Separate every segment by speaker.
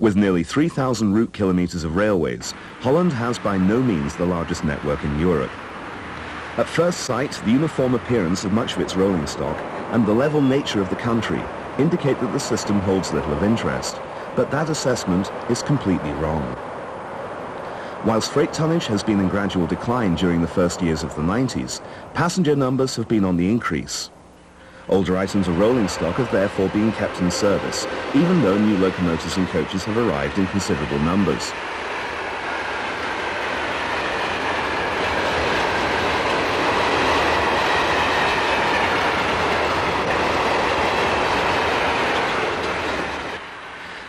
Speaker 1: With nearly 3,000 route kilometres of railways, Holland has by no means the largest network in Europe. At first sight, the uniform appearance of much of its rolling stock and the level nature of the country indicate that the system holds little of interest, but that assessment is completely wrong. Whilst freight tonnage has been in gradual decline during the first years of the 90s, passenger numbers have been on the increase. Older items of rolling stock have therefore been kept in service, even though new locomotives and coaches have arrived in considerable numbers.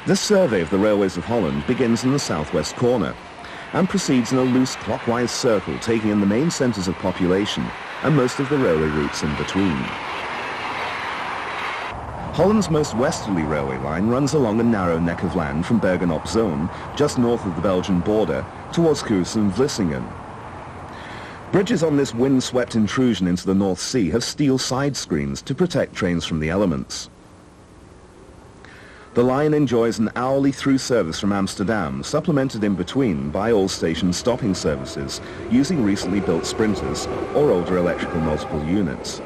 Speaker 1: This survey of the railways of Holland begins in the southwest corner and proceeds in a loose clockwise circle, taking in the main centres of population and most of the railway routes in between. Holland's most westerly railway line runs along a narrow neck of land from Bergen-op Zoom, just north of the Belgian border, towards Koos and Vlissingen. Bridges on this wind-swept intrusion into the North Sea have steel side screens to protect trains from the elements. The line enjoys an hourly through service from Amsterdam, supplemented in between by all station stopping services using recently built sprinters or older electrical multiple units.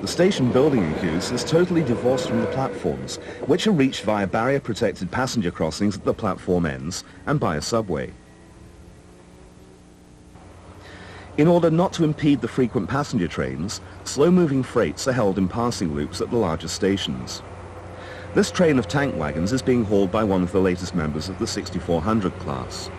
Speaker 1: The station building in Koos is totally divorced from the platforms, which are reached via barrier-protected passenger crossings at the platform ends and by a subway. In order not to impede the frequent passenger trains, slow-moving freights are held in passing loops at the larger stations. This train of tank wagons is being hauled by one of the latest members of the 6400 class.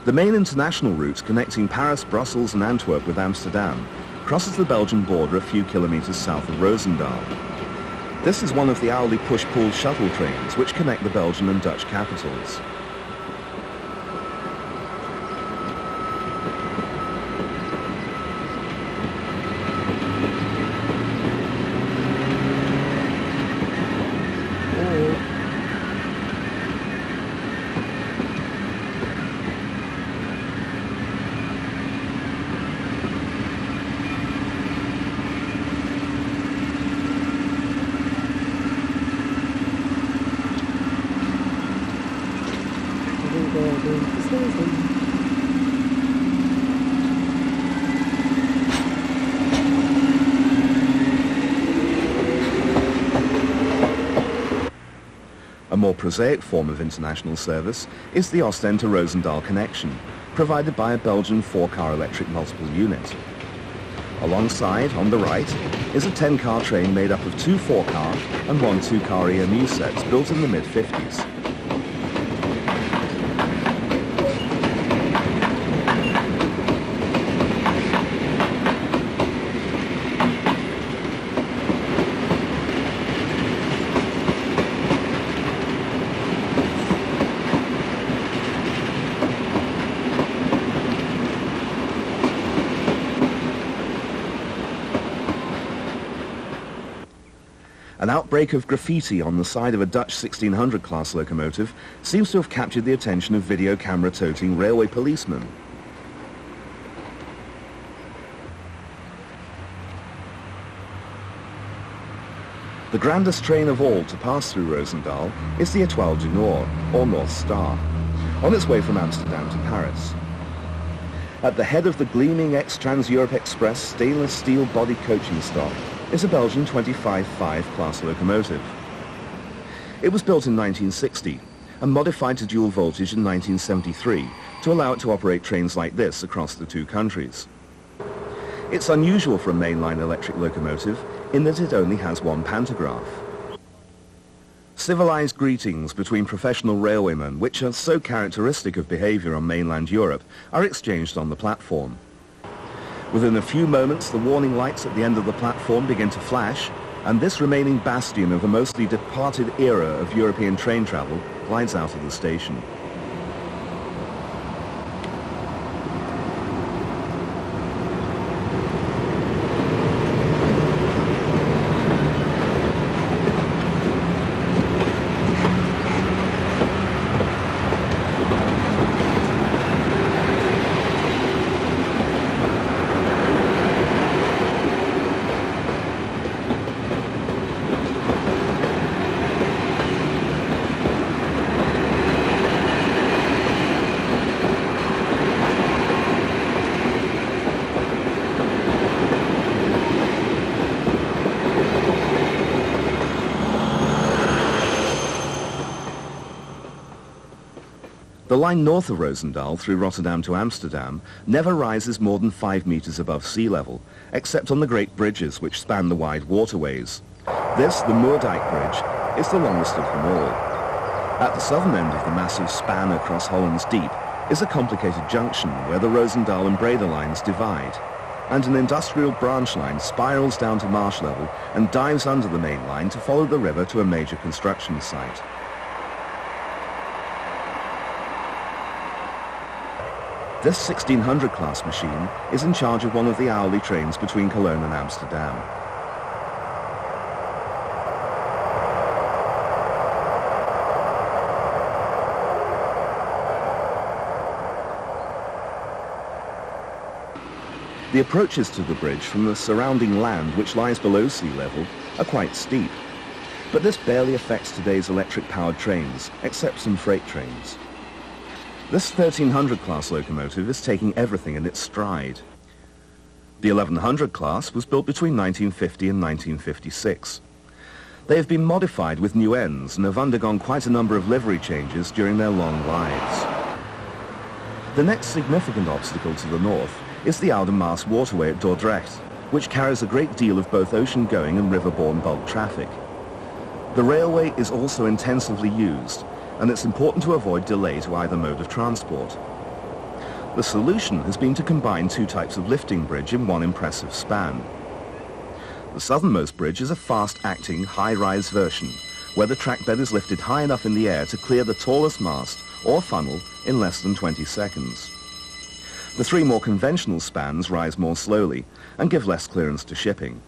Speaker 1: The main international route connecting Paris, Brussels and Antwerp with Amsterdam crosses the Belgian border a few kilometres south of Roosendaal. This is one of the hourly push-pull shuttle trains which connect the Belgian and Dutch capitals. A more prosaic form of international service is the Ostend to Roosendaal connection, provided by a Belgian 4-car electric multiple unit. Alongside, on the right, is a 10-car train made up of 2 4-car and 1 2-car EMU sets built in the mid-50s. An outbreak of graffiti on the side of a Dutch 1600 class locomotive seems to have captured the attention of video camera toting railway policemen. The grandest train of all to pass through Roosendaal is the Étoile du Nord, or North Star, on its way from Amsterdam to Paris. At the head of the gleaming ex-Trans-Europe Express stainless steel body coaching stock is a Belgian 25-5 class locomotive. It was built in 1960 and modified to dual voltage in 1973 to allow it to operate trains like this across the two countries. It's unusual for a mainline electric locomotive in that it only has one pantograph. Civilized greetings between professional railwaymen, which are so characteristic of behavior on mainland Europe, are exchanged on the platform. Within a few moments, the warning lights at the end of the platform begin to flash, and this remaining bastion of a mostly departed era of European train travel glides out of the station. The line north of Roosendaal through Rotterdam to Amsterdam never rises more than 5 meters above sea level, except on the great bridges which span the wide waterways. This, the Moerdijk Bridge, is the longest of them all. At the southern end of the massive span across Holland's Deep is a complicated junction where the Roosendaal and Breda lines divide, and an industrial branch line spirals down to marsh level and dives under the main line to follow the river to a major construction site. This 1600 class machine is in charge of one of the hourly trains between Cologne and Amsterdam. The approaches to the bridge from the surrounding land, which lies below sea level, are quite steep. But this barely affects today's electric-powered trains, except some freight trains. This 1300 class locomotive is taking everything in its stride. The 1100 class was built between 1950 and 1956. They have been modified with new ends and have undergone quite a number of livery changes during their long lives. The next significant obstacle to the north is the Oude Maas waterway at Dordrecht, which carries a great deal of both ocean-going and river-borne bulk traffic. The railway is also intensively used, and it's important to avoid delay to either mode of transport. The solution has been to combine two types of lifting bridge in one impressive span. The southernmost bridge is a fast-acting, high-rise version, where the track bed is lifted high enough in the air to clear the tallest mast or funnel in less than 20 seconds. The three more conventional spans rise more slowly and give less clearance to shipping.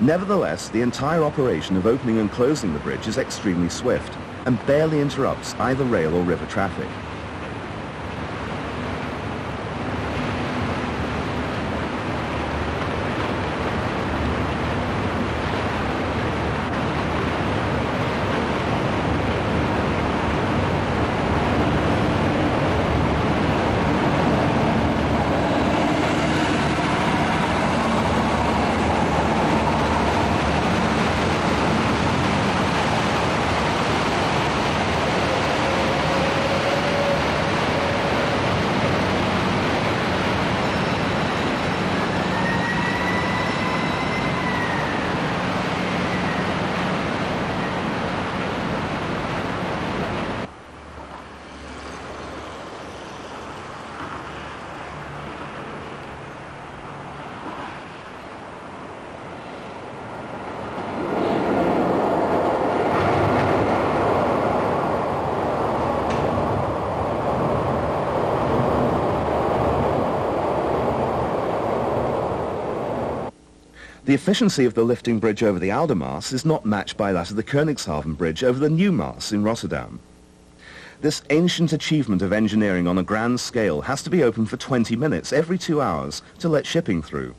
Speaker 1: Nevertheless, the entire operation of opening and closing the bridge is extremely swift and barely interrupts either rail or river traffic. The efficiency of the lifting bridge over the Oude Maas is not matched by that of the Koningshaven Bridge over the New Maas in Rotterdam. This ancient achievement of engineering on a grand scale has to be open for 20 minutes every 2 hours to let shipping through.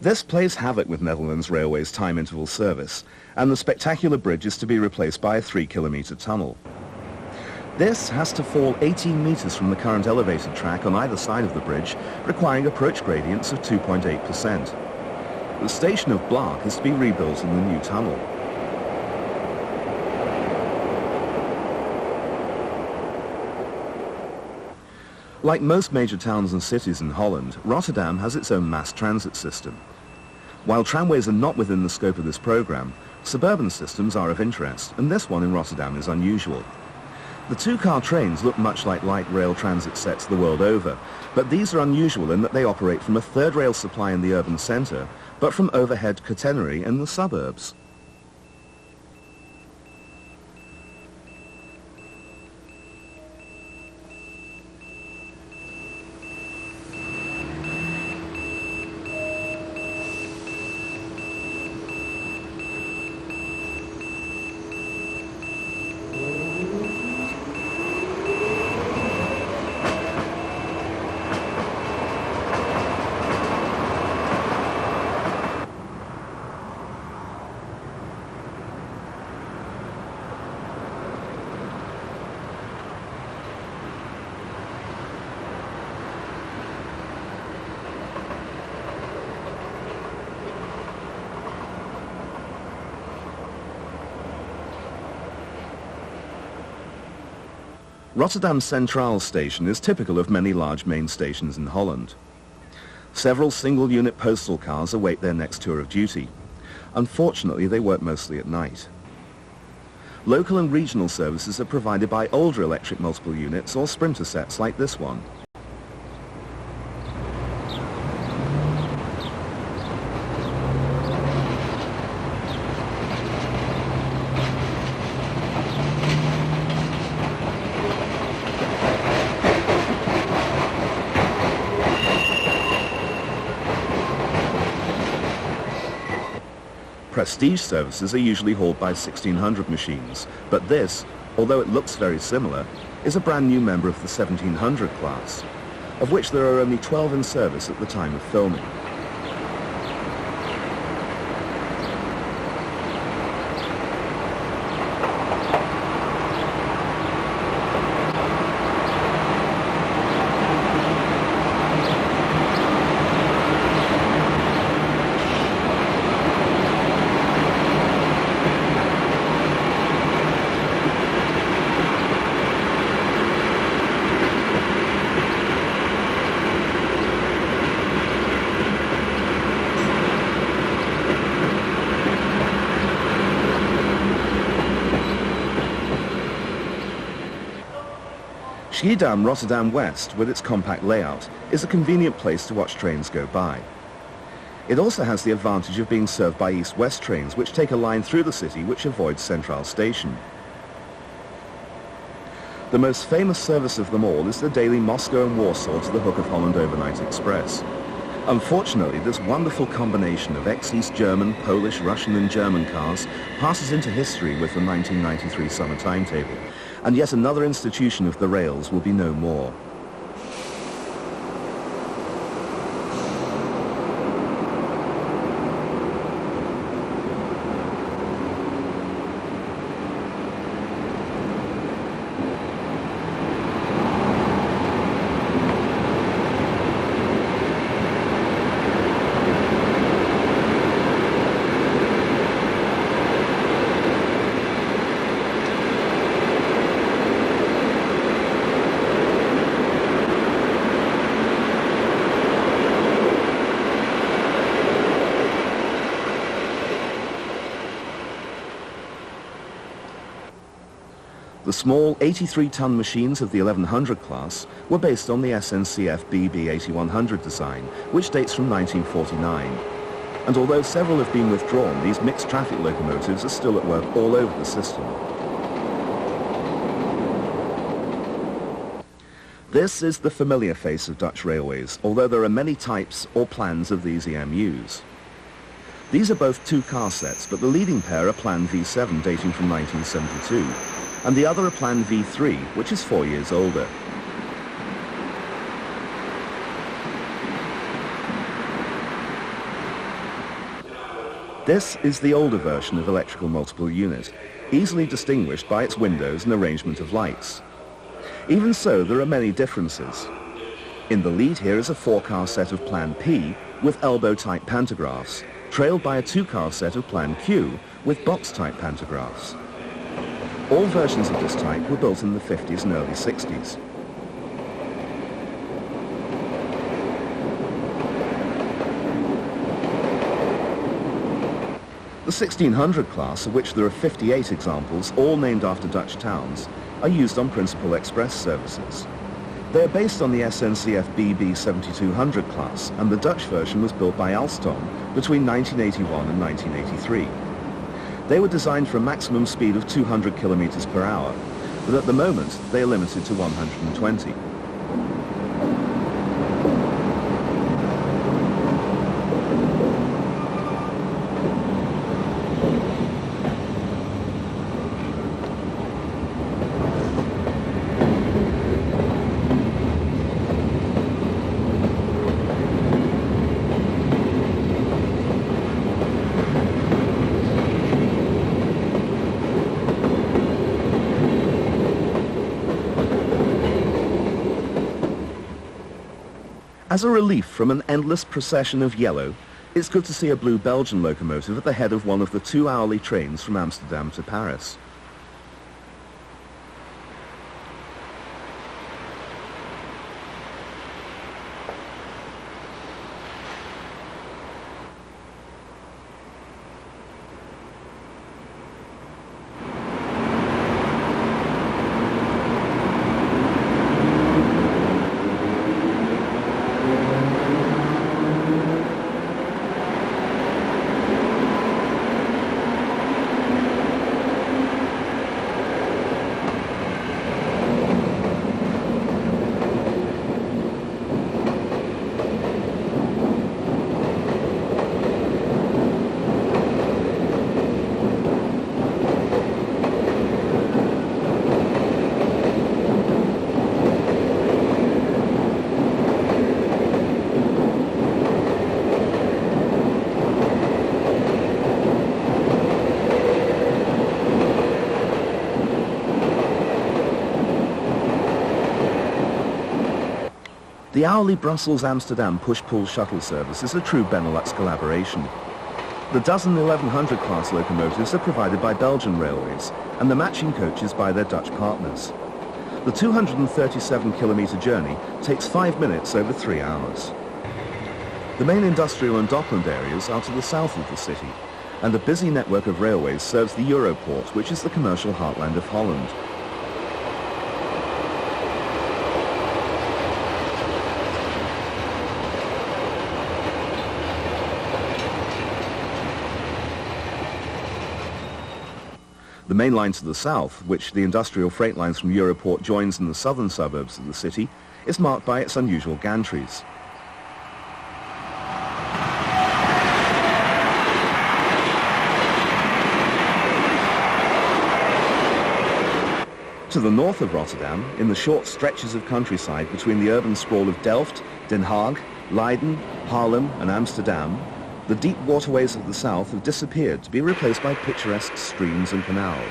Speaker 1: This plays havoc with Netherlands Railway's time interval service, and the spectacular bridge is to be replaced by a 3-kilometre tunnel. This has to fall 18 meters from the current elevated track on either side of the bridge, requiring approach gradients of 2.8%. The station of Blaak is to be rebuilt in the new tunnel. Like most major towns and cities in Holland, Rotterdam has its own mass transit system. While tramways are not within the scope of this program, Suburban systems are of interest, and this one in Rotterdam is unusual. The two-car trains look much like light rail transit sets the world over, but these are unusual in that they operate from a third rail supply in the urban centre, but from overhead catenary in the suburbs. Rotterdam Centraal station is typical of many large main stations in Holland. Several single-unit postal cars await their next tour of duty. Unfortunately, they work mostly at night. Local and regional services are provided by older electric multiple units or sprinter sets like this one. Prestige services are usually hauled by 1600 machines, but this, although it looks very similar, is a brand new member of the 1700 class, of which there are only 12 in service at the time of filming. Schiedam Rotterdam West, with its compact layout, is a convenient place to watch trains go by. It also has the advantage of being served by east-west trains which take a line through the city which avoids Centraal Station. The most famous service of them all is the daily Moscow and Warsaw to the Hook of Holland overnight express. Unfortunately, this wonderful combination of ex-East German, Polish, Russian and German cars passes into history with the 1993 summer timetable, and yet another institution of the rails will be no more. The small 83-ton machines of the 1100 class were based on the SNCF BB 8100 design, which dates from 1949. And although several have been withdrawn, these mixed traffic locomotives are still at work all over the system. This is the familiar face of Dutch railways, although there are many types or plans of these EMUs. These are both two-car sets, but the leading pair are Plan V7 dating from 1972. And the other a Plan V3, which is 4 years older. This is the older version of electrical multiple unit, easily distinguished by its windows and arrangement of lights. Even so, there are many differences. In the lead here is a 4-car set of Plan P with elbow-type pantographs, trailed by a 2-car set of Plan Q with box-type pantographs. All versions of this type were built in the 50s and early 60s. The 1600 class, of which there are 58 examples, all named after Dutch towns, are used on principal express services. They are based on the SNCF BB 7200 class, and the Dutch version was built by Alstom between 1981 and 1983. They were designed for a maximum speed of 200 kilometers per hour, but at the moment they are limited to 120. As a relief from an endless procession of yellow, it's good to see a blue Belgian locomotive at the head of one of the 2 hourly trains from Amsterdam to Paris. The hourly Brussels-Amsterdam push-pull shuttle service is a true Benelux collaboration. The dozen 1100 class locomotives are provided by Belgian Railways and the matching coaches by their Dutch partners. The 237-kilometer journey takes 5 minutes over 3 hours. The main industrial and dockland areas are to the south of the city, and a busy network of railways serves the Europort, which is the commercial heartland of Holland. The main line to the south, which the industrial freight lines from Europort joins in the southern suburbs of the city, is marked by its unusual gantries. To the north of Rotterdam, in the short stretches of countryside between the urban sprawl of Delft, Den Haag, Leiden, Haarlem and Amsterdam, the deep waterways of the south have disappeared to be replaced by picturesque streams and canals.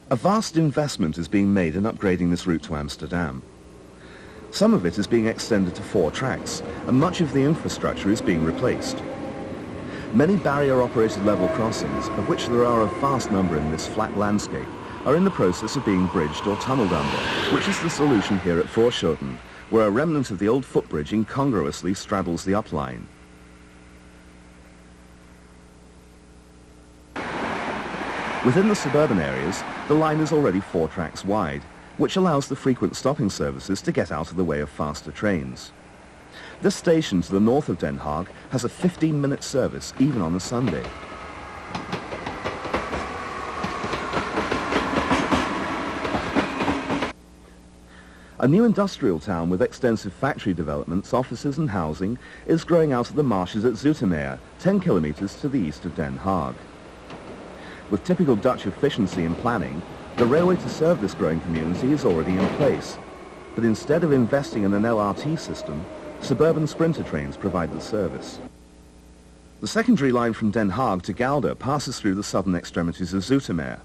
Speaker 1: A vast investment is being made in upgrading this route to Amsterdam. Some of it is being extended to 4 tracks, and much of the infrastructure is being replaced. Many barrier-operated level crossings, of which there are a vast number in this flat landscape, are in the process of being bridged or tunneled under, which is the solution here at Voorschoten, where a remnant of the old footbridge incongruously straddles the upline. Within the suburban areas, the line is already 4 tracks wide, which allows the frequent stopping services to get out of the way of faster trains. This station to the north of Den Haag has a 15-minute service, even on a Sunday. A new industrial town with extensive factory developments, offices and housing is growing out of the marshes at Zoetermeer, 10 kilometers to the east of Den Haag. With typical Dutch efficiency in planning, the railway to serve this growing community is already in place. But instead of investing in an LRT system, suburban sprinter trains provide the service. The secondary line from Den Haag to Gouda passes through the southern extremities of Zoetermeer.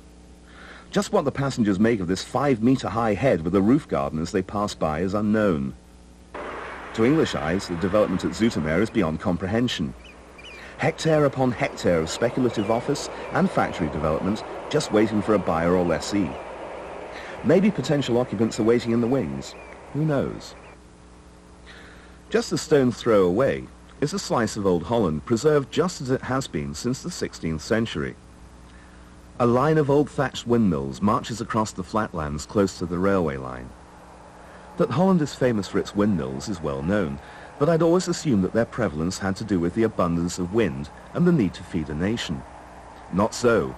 Speaker 1: Just what the passengers make of this 5-meter-high head with a roof garden as they pass by is unknown. To English eyes, the development at Zoetermeer is beyond comprehension. Hectare upon hectare of speculative office and factory development just waiting for a buyer or lessee. Maybe potential occupants are waiting in the wings. Who knows? Just a stone's throw away is a slice of old Holland preserved just as it has been since the 16th century. A line of old thatched windmills marches across the flatlands close to the railway line. That Holland is famous for its windmills is well known, but I'd always assumed that their prevalence had to do with the abundance of wind and the need to feed a nation. Not so.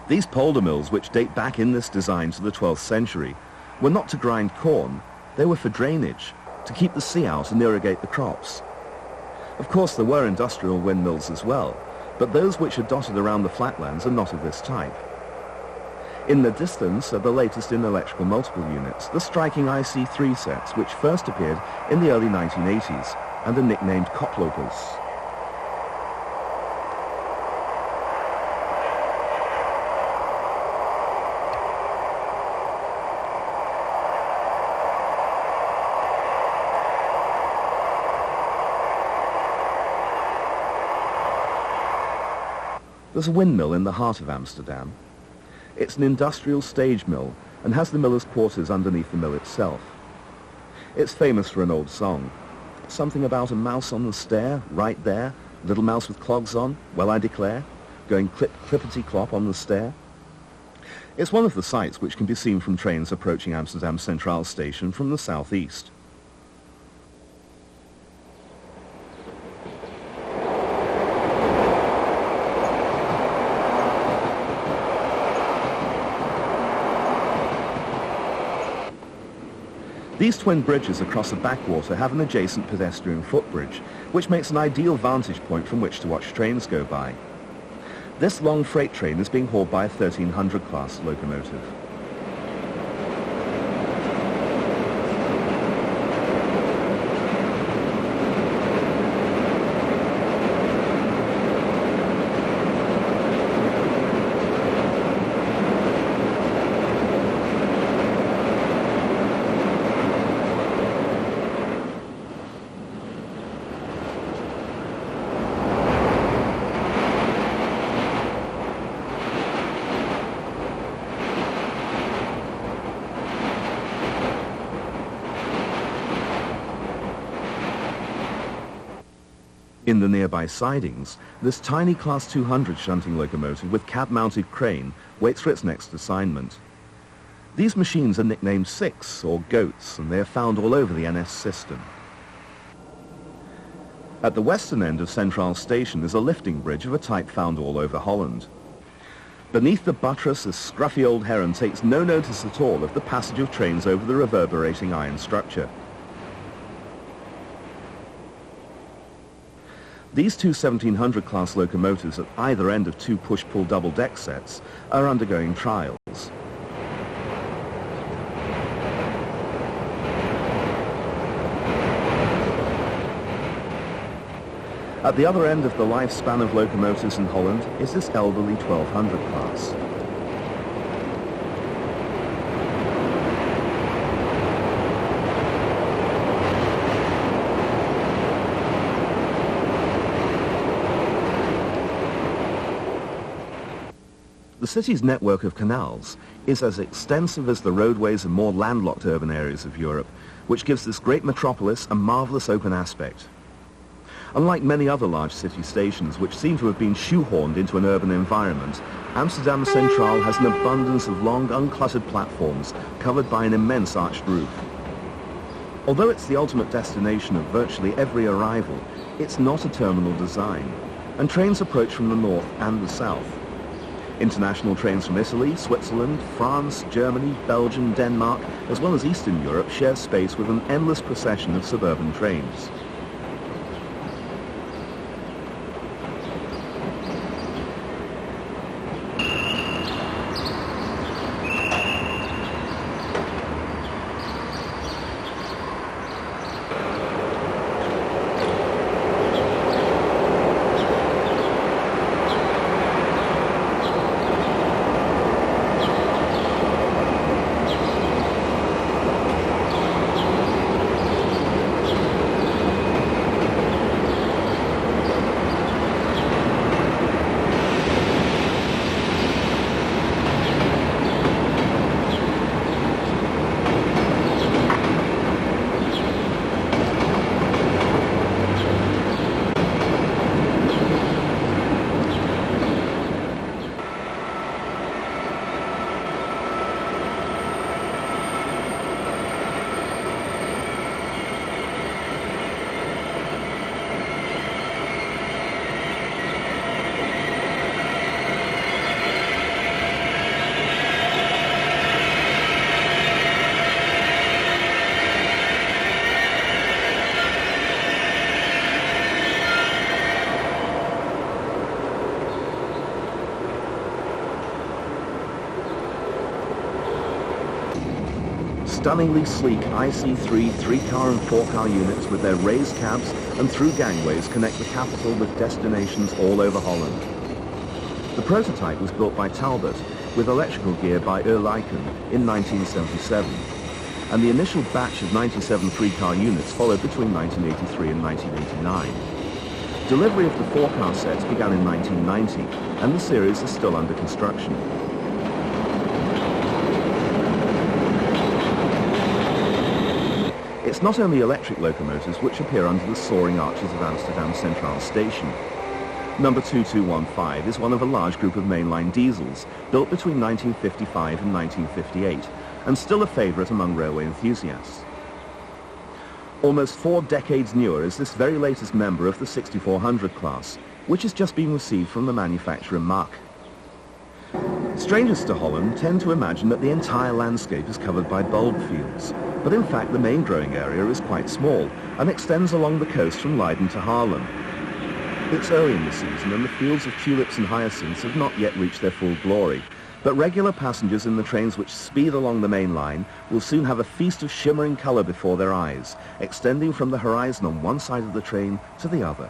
Speaker 1: These polder mills, which date back in this design to the 12th century, were not to grind corn, they were for drainage, to keep the sea out and irrigate the crops. Of course, there were industrial windmills as well, but those which are dotted around the flatlands are not of this type. In the distance are the latest in electrical multiple units, the striking IC3 sets, which first appeared in the early 1980s and are nicknamed koplopers. There's a windmill in the heart of Amsterdam. It's an industrial stage mill and has the miller's quarters underneath the mill itself. It's famous for an old song. Something about a mouse on the stair, right there, little mouse with clogs on, well I declare, going clippity-clop on the stair. It's one of the sights which can be seen from trains approaching Amsterdam Centraal Station from the southeast. These twin bridges across a backwater have an adjacent pedestrian footbridge, which makes an ideal vantage point from which to watch trains go by. This long freight train is being hauled by a 1300 class locomotive. In the nearby sidings, this tiny Class 200 shunting locomotive with cab-mounted crane waits for its next assignment. These machines are nicknamed Six, or goats, and they are found all over the NS system. At the western end of Centraal Station is a lifting bridge of a type found all over Holland. Beneath the buttress, a scruffy old heron takes no notice at all of the passage of trains over the reverberating iron structure. These two 1700 class locomotives at either end of two push-pull double-deck sets are undergoing trials. At the other end of the lifespan of locomotives in Holland is this elderly 1200 class. The city's network of canals is as extensive as the roadways and more landlocked urban areas of Europe, which gives this great metropolis a marvelous open aspect. Unlike many other large city stations which seem to have been shoehorned into an urban environment, Amsterdam Centraal has an abundance of long, uncluttered platforms covered by an immense arched roof. Although it's the ultimate destination of virtually every arrival, it's not a terminal design, and trains approach from the north and the south. International trains from Italy, Switzerland, France, Germany, Belgium, Denmark, as well as Eastern Europe share space with an endless procession of suburban trains. stunningly sleek IC3 3-car and 4-car units with their raised cabs and through gangways connect the capital with destinations all over Holland. The prototype was built by Talbot with electrical gear by Oerlikon in 1977, and the initial batch of 97 3-car units followed between 1983 and 1989. Delivery of the 4-car sets began in 1990, and the series is still under construction. It's not only electric locomotives which appear under the soaring arches of Amsterdam Centraal Station. Number 2215 is one of a large group of mainline diesels built between 1955 and 1958, and still a favourite among railway enthusiasts. Almost 4 decades newer is this very latest member of the 6400 class, which has just been received from the manufacturer Mack. Strangers to Holland tend to imagine that the entire landscape is covered by bulb fields, but in fact the main growing area is quite small and extends along the coast from Leiden to Haarlem. It's early in the season and the fields of tulips and hyacinths have not yet reached their full glory, but regular passengers in the trains which speed along the main line will soon have a feast of shimmering colour before their eyes, extending from the horizon on one side of the train to the other.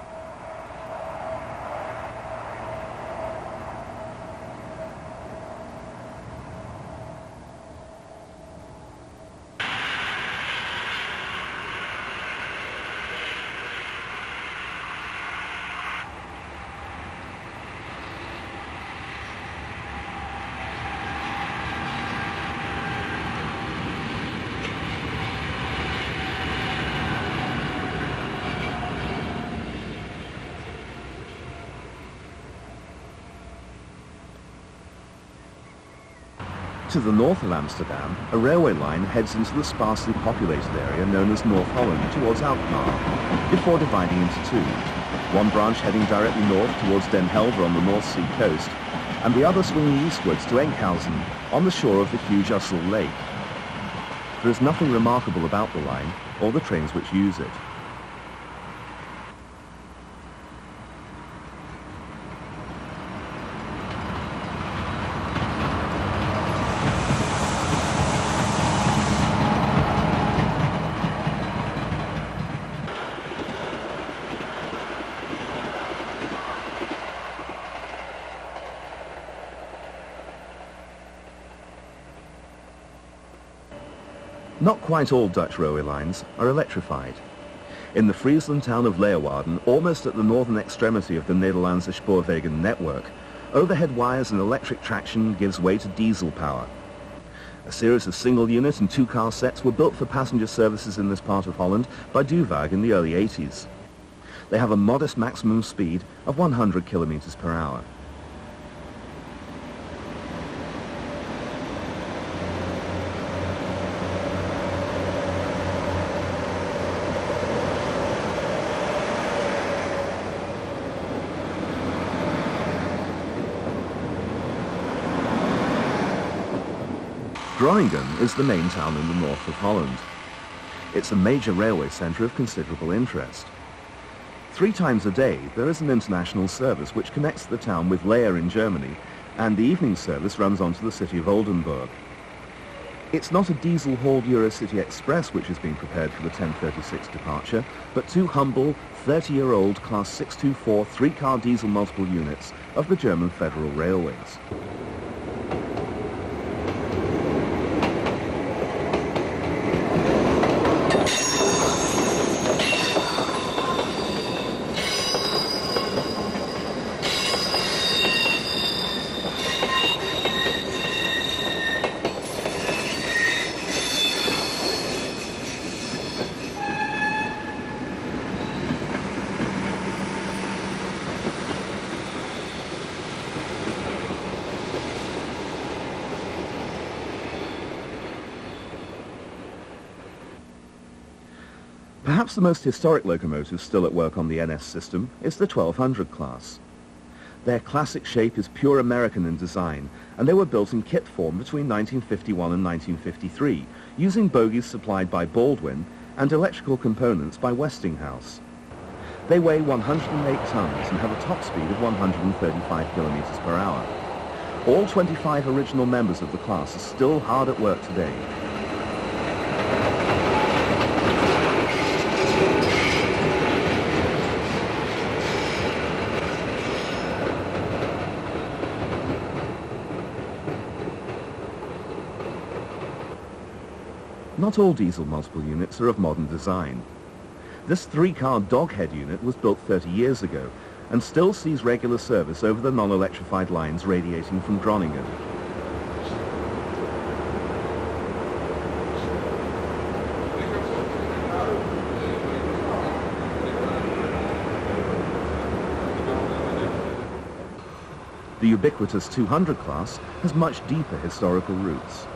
Speaker 1: To the north of Amsterdam, a railway line heads into the sparsely populated area known as North Holland towards Alkmaar, before dividing into two. One branch heading directly north towards Den Helder on the North Sea coast, and the other swinging eastwards to Enkhuizen on the shore of the huge Ussel Lake. There is nothing remarkable about the line or the trains which use it. Not quite all Dutch railway lines are electrified. In the Friesland town of Leeuwarden, almost at the northern extremity of the Nederlandse Spoorwegen network, overhead wires and electric traction gives way to diesel power. A series of single-unit and 2-car sets were built for passenger services in this part of Holland by Duvag in the early 80s. They have a modest maximum speed of 100 kilometers per hour. Groningen is the main town in the north of Holland. It's a major railway centre of considerable interest. 3 times a day there is an international service which connects the town with Leer in Germany, and the evening service runs on to the city of Oldenburg. It's not a diesel-hauled Eurocity Express which is being prepared for the 1036 departure, but 2 humble, 30-year-old Class 624 3-car diesel multiple units of the German Federal Railways. Perhaps the most historic locomotive still at work on the NS system is the 1200 class. Their classic shape is pure American in design, and they were built in kit form between 1951 and 1953, using bogies supplied by Baldwin and electrical components by Westinghouse. They weigh 108 tons and have a top speed of 135 kilometers per hour. All 25 original members of the class are still hard at work today. Not all diesel multiple units are of modern design. This three-car doghead unit was built 30 years ago and still sees regular service over the non-electrified lines radiating from Groningen. The ubiquitous 200 class has much deeper historical roots.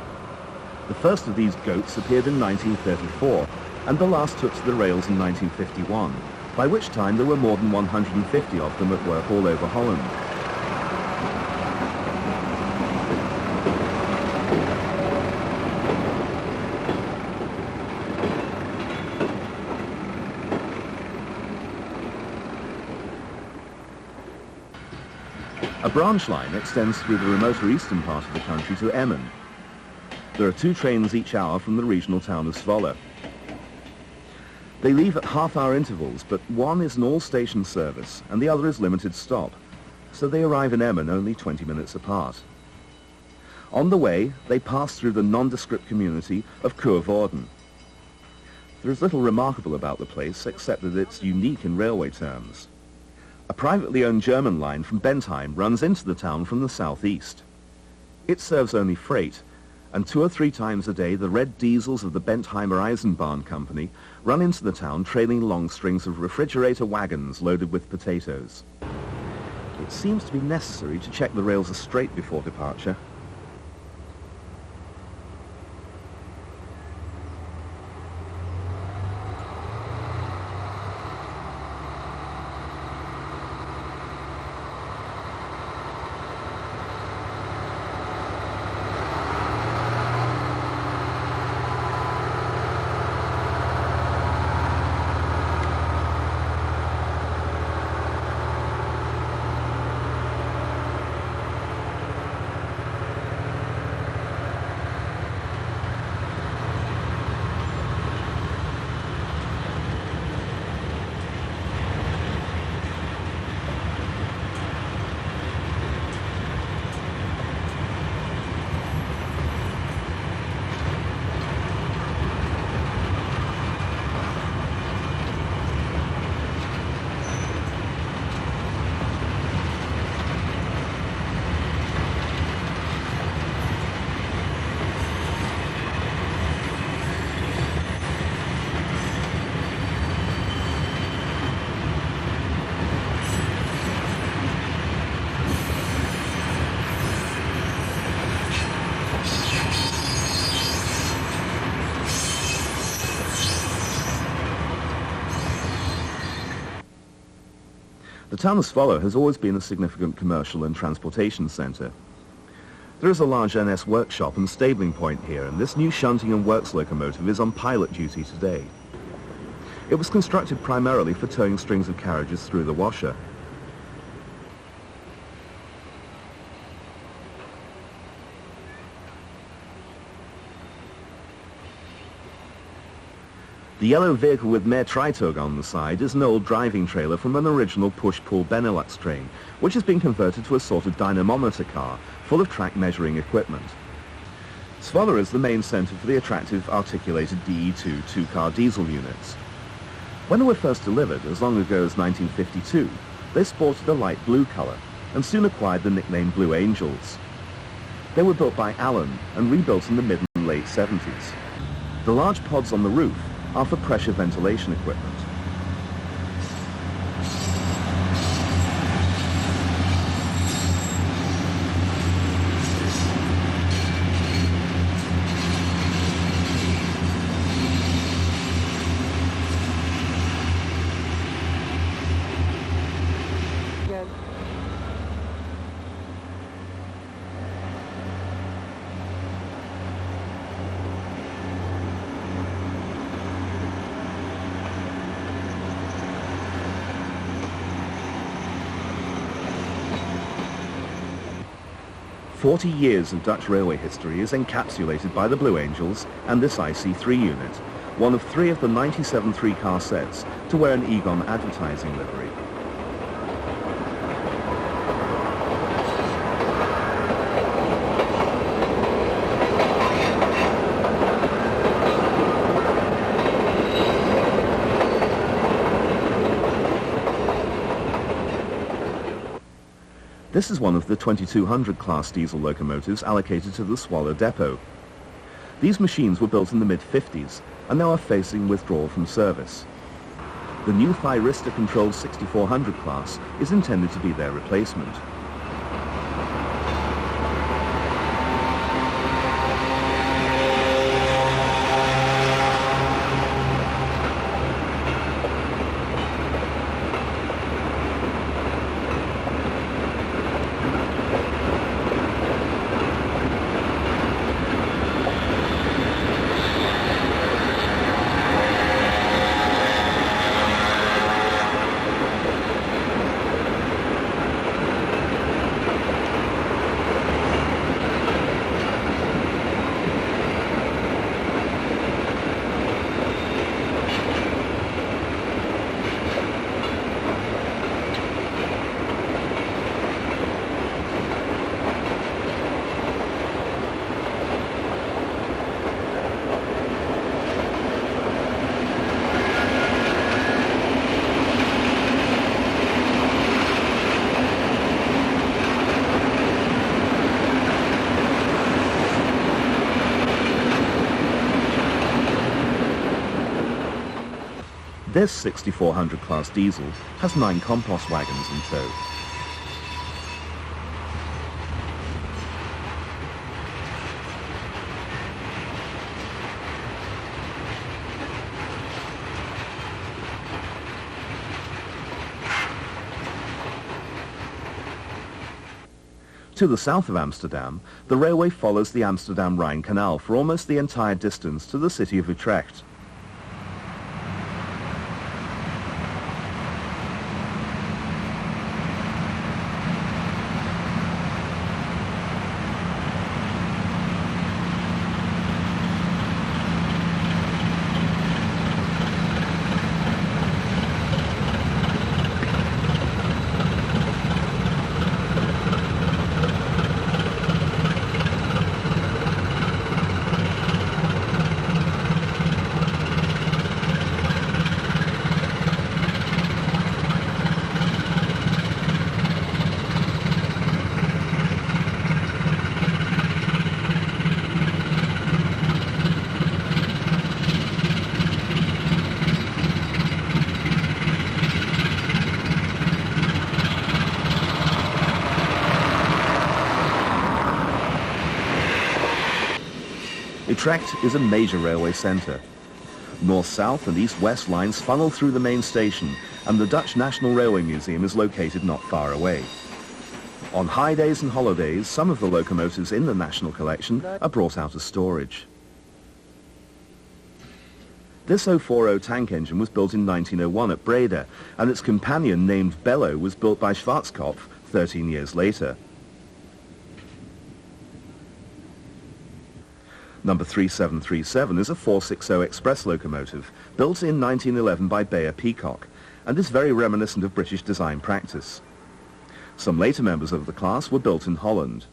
Speaker 1: The first of these goats appeared in 1934, and the last took to the rails in 1951, by which time there were more than 150 of them at work all over Holland. A branch line extends through the remoter eastern part of the country to Emmen. There are 2 trains each hour from the regional town of Zwolle. They leave at half-hour intervals, but one is an all-station service and the other is limited stop, so they arrive in Emmen only 20 minutes apart. On the way, they pass through the nondescript community of Coevorden. There is little remarkable about the place except that it's unique in railway terms. A privately owned German line from Bentheim runs into the town from the southeast. It serves only freight, and 2 or 3 times a day the red diesels of the Bentheimer Eisenbahn Company run into the town trailing long strings of refrigerator wagons loaded with potatoes. It seems to be necessary to check the rails are straight before departure. The town of Zwolle has always been a significant commercial and transportation centre. There is a large NS workshop and stabling point here, and this new shunting and works locomotive is on pilot duty today. It was constructed primarily for towing strings of carriages through the washer. The yellow vehicle with Mehrtreitog on the side is an old driving trailer from an original push-pull Benelux train, which has been converted to a sort of dynamometer car, full of track measuring equipment. Zwolle is the main centre for the attractive articulated DE2 two-car diesel units. When they were first delivered, as long ago as 1952, they sported a light blue colour, and soon acquired the nickname Blue Angels. They were built by Allen and rebuilt in the mid and late 70s. The large pods on the roof are for pressure ventilation equipment. "40 years of Dutch railway history is encapsulated by the Blue Angels and this IC3 unit, one of 3 of the 97 three-car sets to wear an Egon advertising livery. This is one of the 2200 class diesel locomotives allocated to the Swallow depot. These machines were built in the mid-50s and now are facing withdrawal from service. The new thyristor-controlled 6400 class is intended to be their replacement. This 6400 class diesel has 9 compost wagons in tow. To the south of Amsterdam, the railway follows the Amsterdam-Rhine Canal for almost the entire distance to the city of Utrecht. Utrecht is a major railway centre. North-south and east-west lines funnel through the main station, and the Dutch National Railway Museum is located not far away. On high days and holidays, some of the locomotives in the National Collection are brought out of storage. This 040 tank engine was built in 1901 at Breda, and its companion named Bello was built by Schwarzkopf 13 years later. Number 3737 is a 460 express locomotive, built in 1911 by Bayer Peacock, and is very reminiscent of British design practice. Some later members of the class were built in Holland.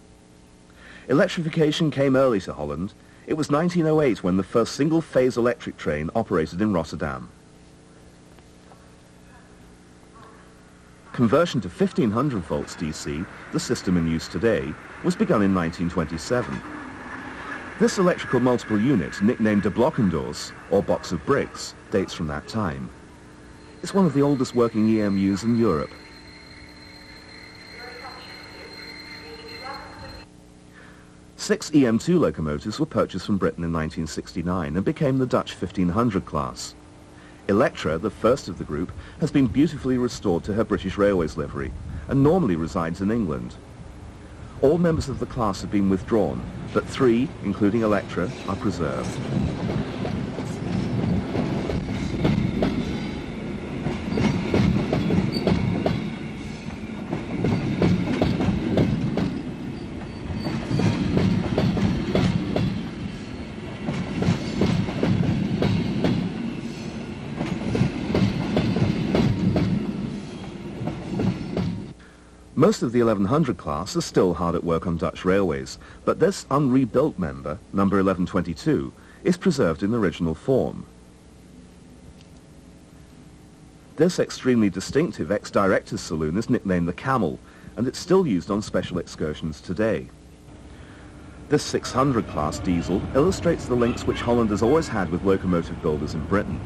Speaker 1: Electrification came early to Holland. It was 1908 when the first single-phase electric train operated in Rotterdam. Conversion to 1500 volts DC, the system in use today, was begun in 1927. This electrical multiple unit, nicknamed a Blockendoos, or box of bricks, dates from that time. It's one of the oldest working EMUs in Europe. Six EM2 locomotives were purchased from Britain in 1969 and became the Dutch 1500 class. Electra, the first of the group, has been beautifully restored to her British Railways livery and normally resides in England. All members of the class have been withdrawn, but 3, including Electra, are preserved. Most of the 1100 class are still hard at work on Dutch railways, but this unrebuilt member, number 1122, is preserved in original form. This extremely distinctive ex-director's saloon is nicknamed the Camel, and it's still used on special excursions today. This 600 class diesel illustrates the links which Holland has always had with locomotive builders in Britain.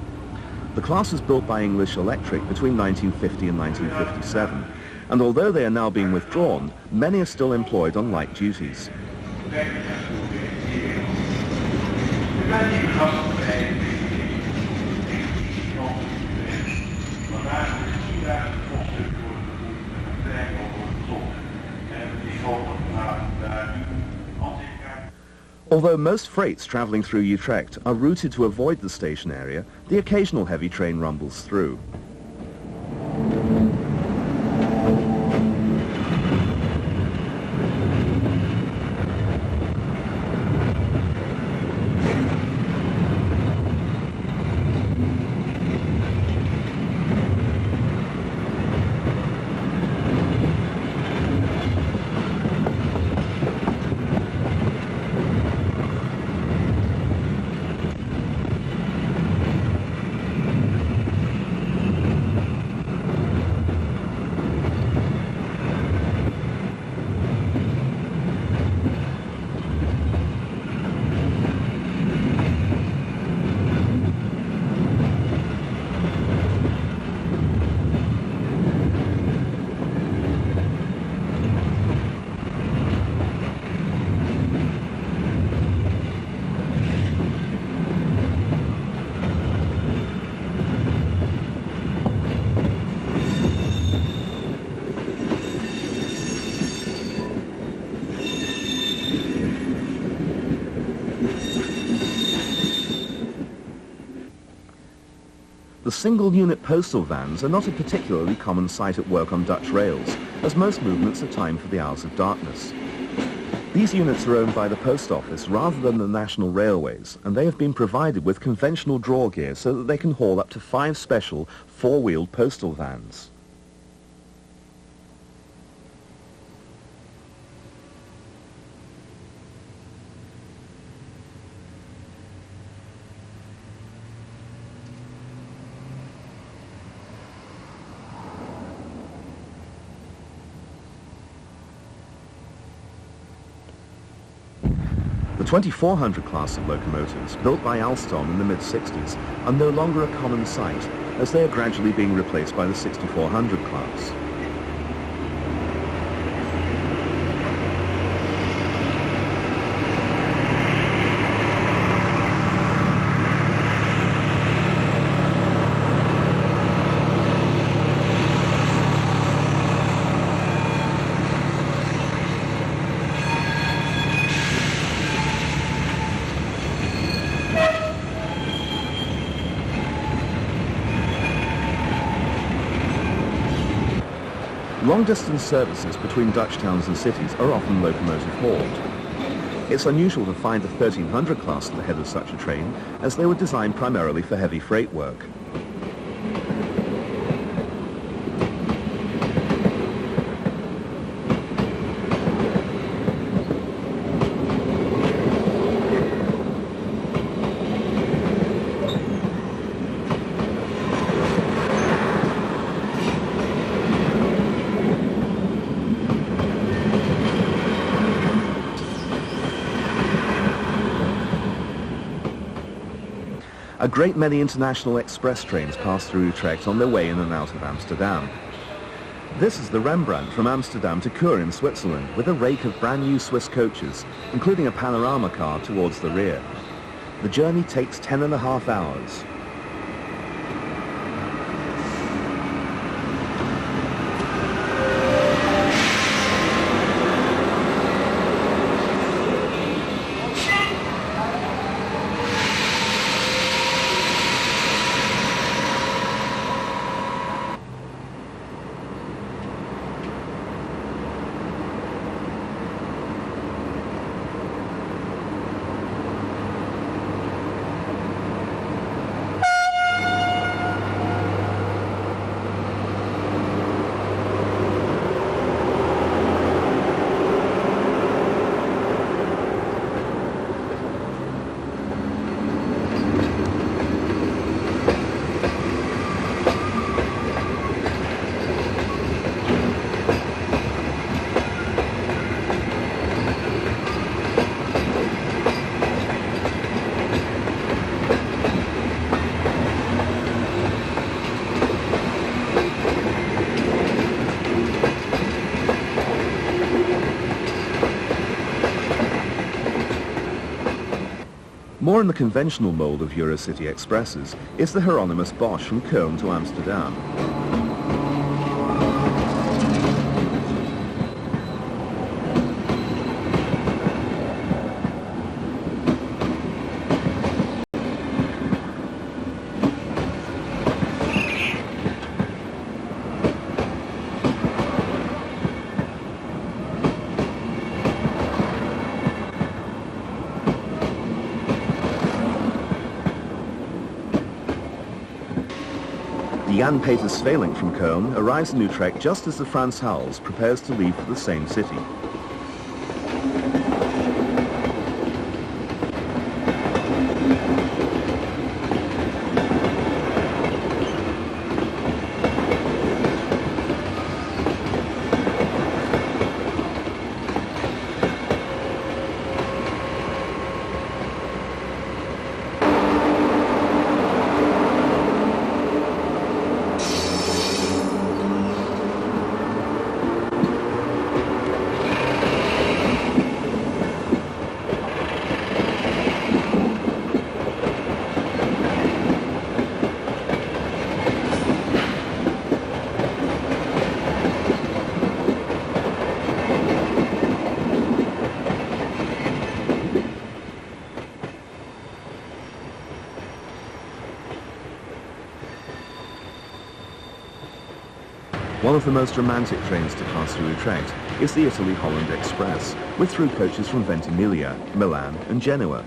Speaker 1: The class was built by English Electric between 1950 and 1957, and although they are now being withdrawn, many are still employed on light duties. Although most freights travelling through Utrecht are routed to avoid the station area, the occasional heavy train rumbles through. The single-unit postal vans are not a particularly common sight at work on Dutch rails, as most movements are timed for the hours of darkness. These units are owned by the post office rather than the national railways, and they have been provided with conventional draw gear so that they can haul up to 5 special four-wheeled postal vans. The 2400 class of locomotives, built by Alstom in the mid-60s, are no longer a common sight, as they are gradually being replaced by the 6400 class. Long-distance services between Dutch towns and cities are often locomotive-hauled. It's unusual to find a 1300 class at the head of such a train, as they were designed primarily for heavy freight work. A great many international express trains pass through Utrecht on their way in and out of Amsterdam. This is the Rembrandt from Amsterdam to Keur in Switzerland, with a rake of brand new Swiss coaches, including a panorama car towards the rear. The journey takes 10.5 hours. More in the conventional mould of Eurocity expresses is the Hieronymus Bosch from Köln to Amsterdam. The Jan Peter Svelink from Köln arrives in Utrecht just as the Frans Hals prepares to leave for the same city. One of the most romantic trains to pass through Utrecht is the Italy-Holland Express, with through coaches from Ventimiglia, Milan and Genoa,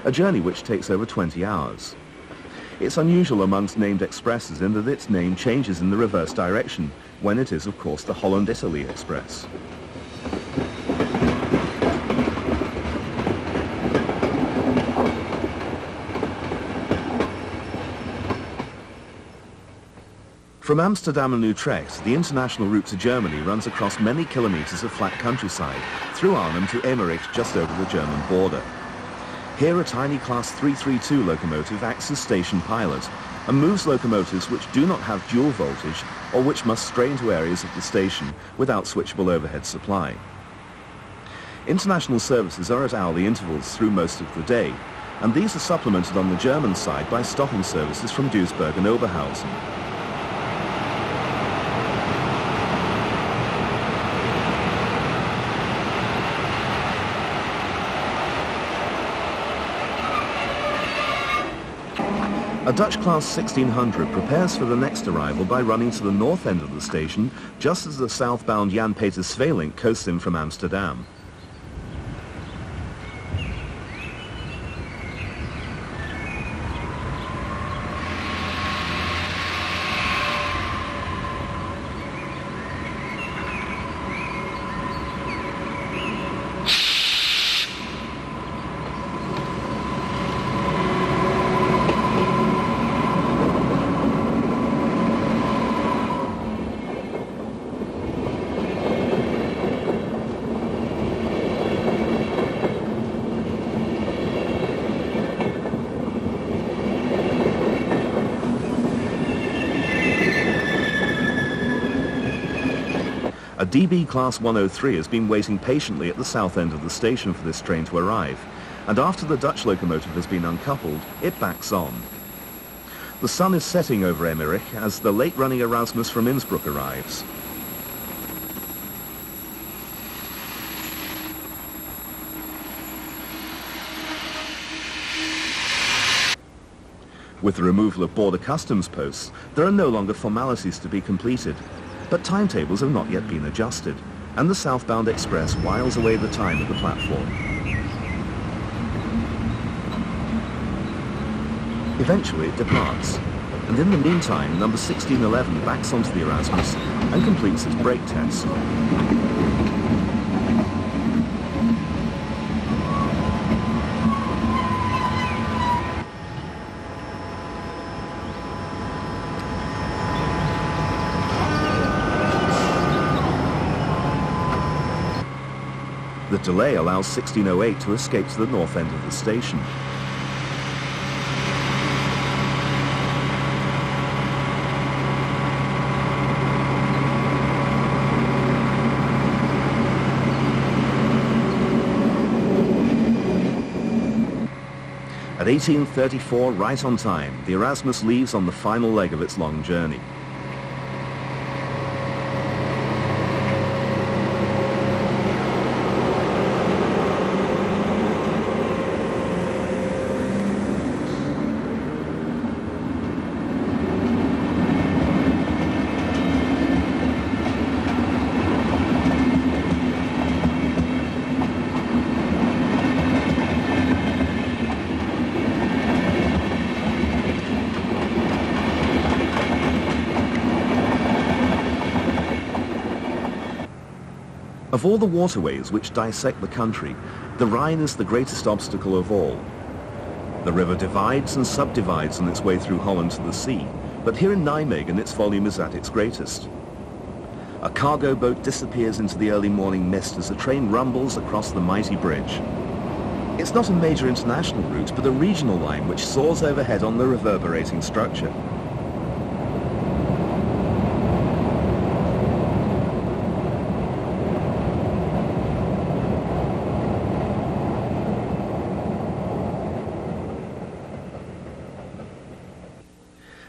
Speaker 1: a journey which takes over 20 hours. It's unusual amongst named expresses in that its name changes in the reverse direction, when it is of course the Holland-Italy Express. From Amsterdam and Utrecht, the international route to Germany runs across many kilometers of flat countryside, through Arnhem to Emmerich just over the German border. Here a tiny Class 332 locomotive acts as station pilot and moves locomotives which do not have dual voltage or which must stray into areas of the station without switchable overhead supply. International services are at hourly intervals through most of the day, and these are supplemented on the German side by stopping services from Duisburg and Oberhausen. A Dutch Class 1600 prepares for the next arrival by running to the north end of the station just as the southbound Jan Peter Svelink coasts in from Amsterdam. A DB Class 103 has been waiting patiently at the south end of the station for this train to arrive, and after the Dutch locomotive has been uncoupled, it backs on. The sun is setting over Emmerich as the late-running Erasmus from Innsbruck arrives. With the removal of border customs posts, there are no longer formalities to be completed. But timetables have not yet been adjusted, and the southbound express whiles away the time at the platform. Eventually it departs, and in the meantime number 1611 backs onto the Erasmus and completes its brake test. The delay allows 1608 to escape to the north end of the station. At 1834, right on time, the Erasmus leaves on the final leg of its long journey. Of all the waterways which dissect the country, the Rhine is the greatest obstacle of all. The river divides and subdivides on its way through Holland to the sea, but here in Nijmegen its volume is at its greatest. A cargo boat disappears into the early morning mist as a train rumbles across the mighty bridge. It's not a major international route, but a regional line which soars overhead on the reverberating structure.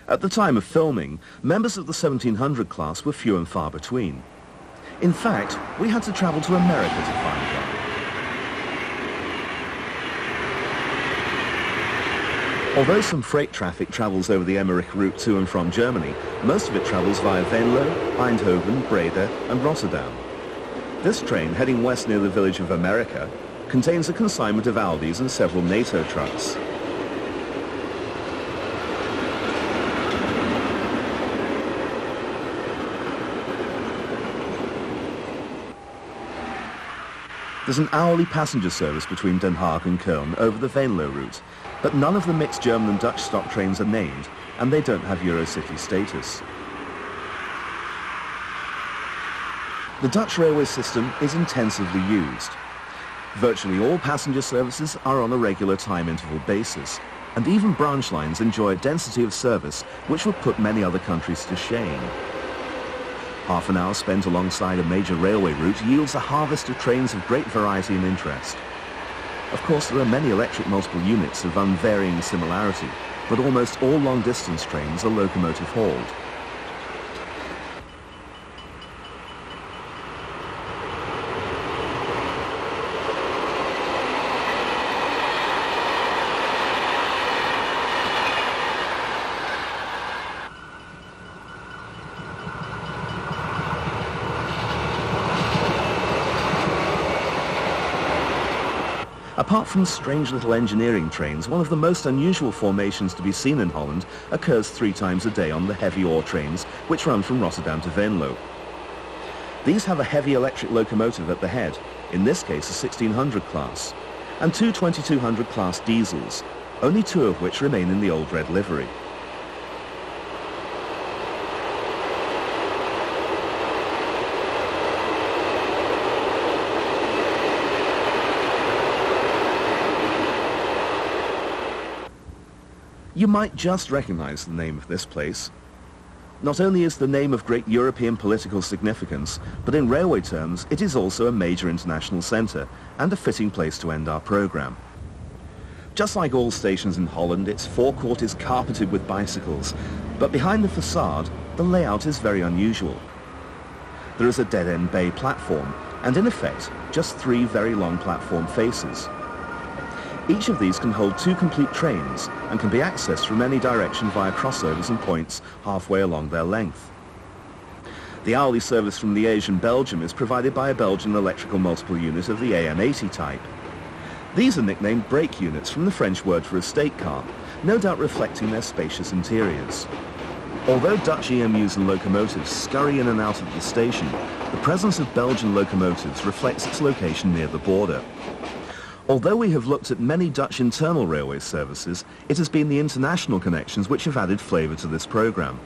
Speaker 1: At the time of filming, members of the 1700 class were few and far between. In fact, we had to travel to America to find one. Although some freight traffic travels over the Emmerich route to and from Germany, most of it travels via Venlo, Eindhoven, Breda and Rotterdam. This train, heading west near the village of America, contains a consignment of Aldis and several NATO trucks. There's an hourly passenger service between Den Haag and Köln over the Venlo route, but none of the mixed German and Dutch stock trains are named, and they don't have Eurocity status. The Dutch railway system is intensively used. Virtually all passenger services are on a regular time interval basis, and even branch lines enjoy a density of service which would put many other countries to shame. Half an hour spent alongside a major railway route yields a harvest of trains of great variety and interest. Of course, there are many electric multiple units of unvarying similarity, but almost all long-distance trains are locomotive-hauled. Apart from strange little engineering trains, one of the most unusual formations to be seen in Holland occurs 3 times a day on the heavy ore trains which run from Rotterdam to Venlo. These have a heavy electric locomotive at the head, in this case a 1600 class, and 2 2200 class diesels, only 2 of which remain in the old red livery. You might just recognize the name of this place. Not only is the name of great European political significance, but in railway terms it is also a major international centre and a fitting place to end our programme. Just like all stations in Holland, its forecourt is carpeted with bicycles, but behind the facade the layout is very unusual. There is a dead-end bay platform and in effect just 3 very long platform faces. Each of these can hold 2 complete trains and can be accessed from any direction via crossovers and points halfway along their length. The hourly service from Liège in Belgium is provided by a Belgian electrical multiple unit of the AM80 type. These are nicknamed brake units from the French word for estate car, no doubt reflecting their spacious interiors. Although Dutch EMUs and locomotives scurry in and out of the station, the presence of Belgian locomotives reflects its location near the border. Although we have looked at many Dutch internal railway services, it has been the international connections which have added flavour to this programme.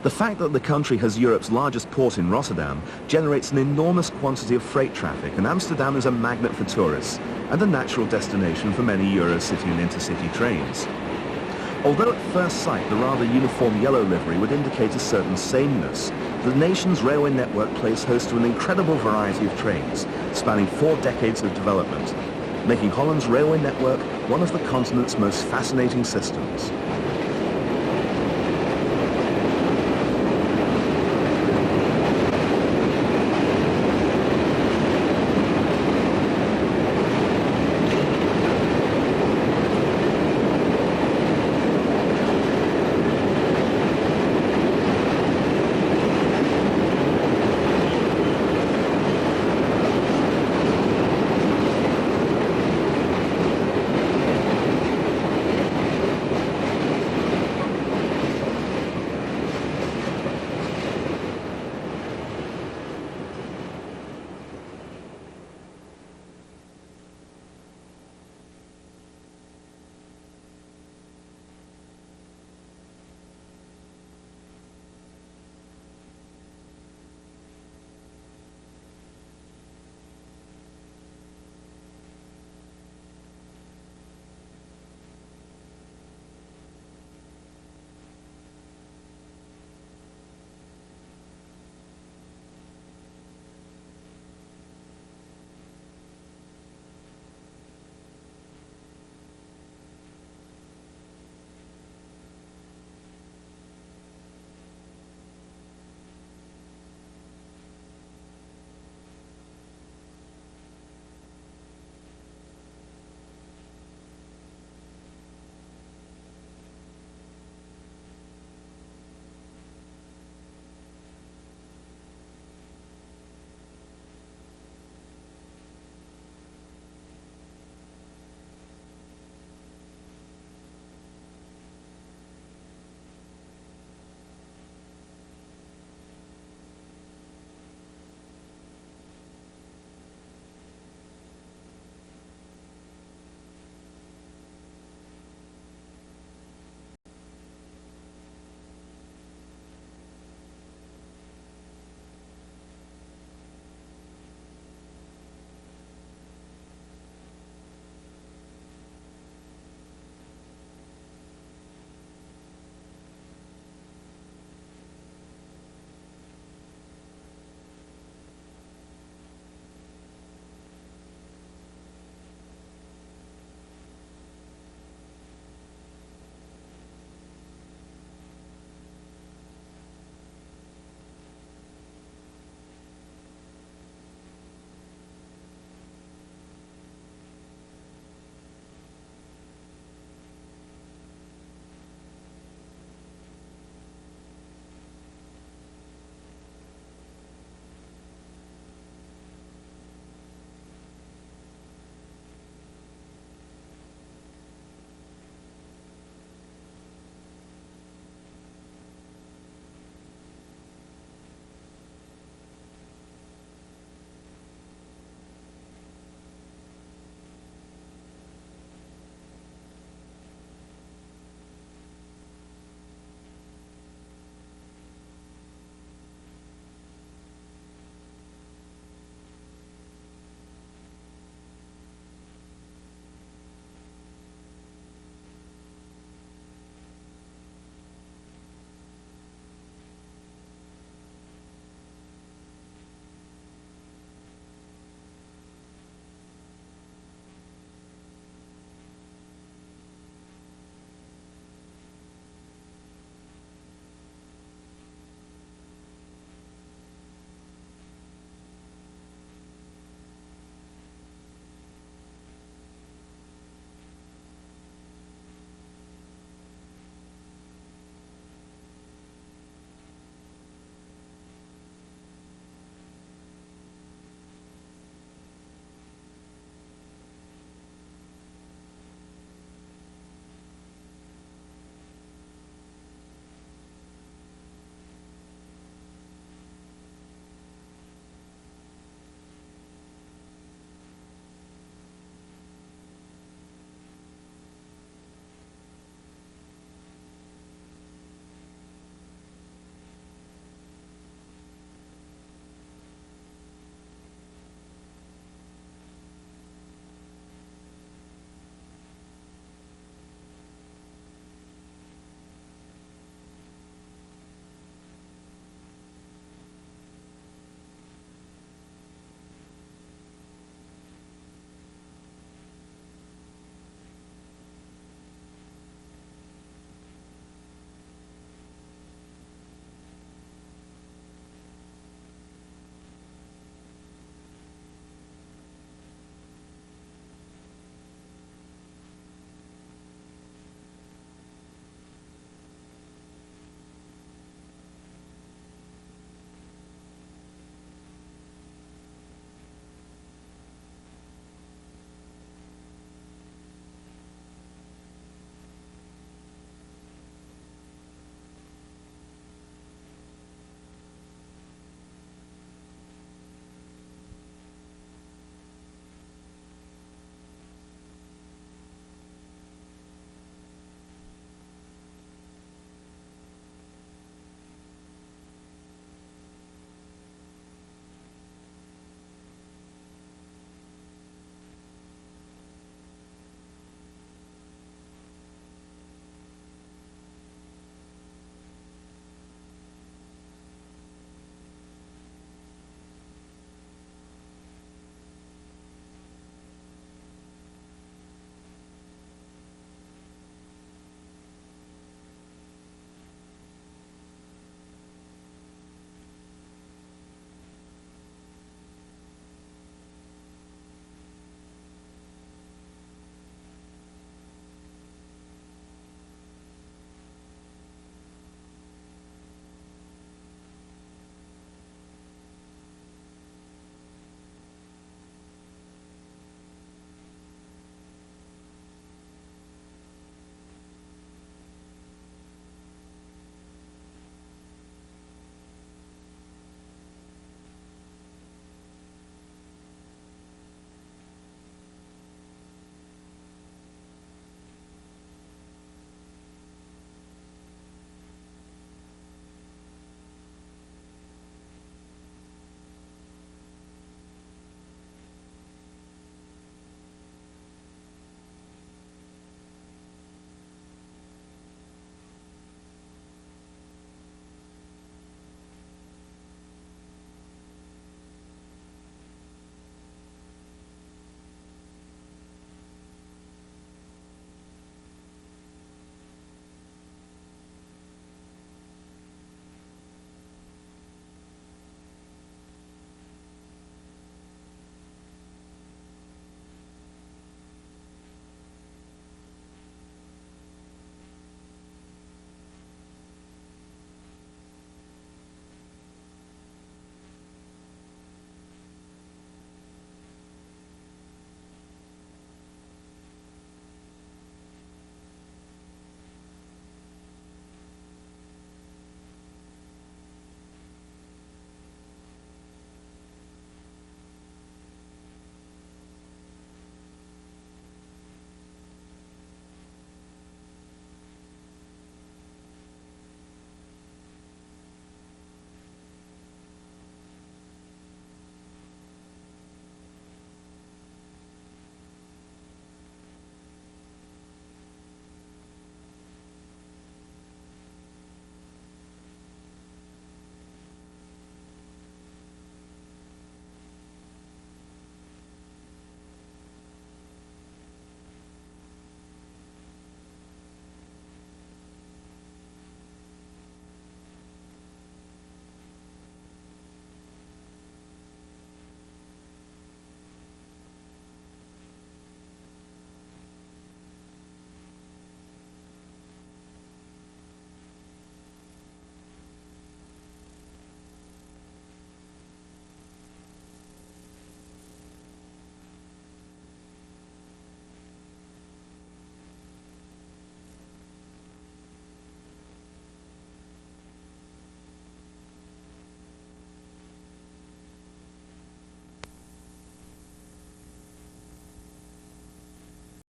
Speaker 1: The fact that the country has Europe's largest port in Rotterdam generates an enormous quantity of freight traffic, and Amsterdam is a magnet for tourists and a natural destination for many Eurocity and intercity trains. Although at first sight the rather uniform yellow livery would indicate a certain sameness, the nation's railway network plays host to an incredible variety of trains, spanning 4 decades of development. making Holland's railway network one of the continent's most fascinating systems.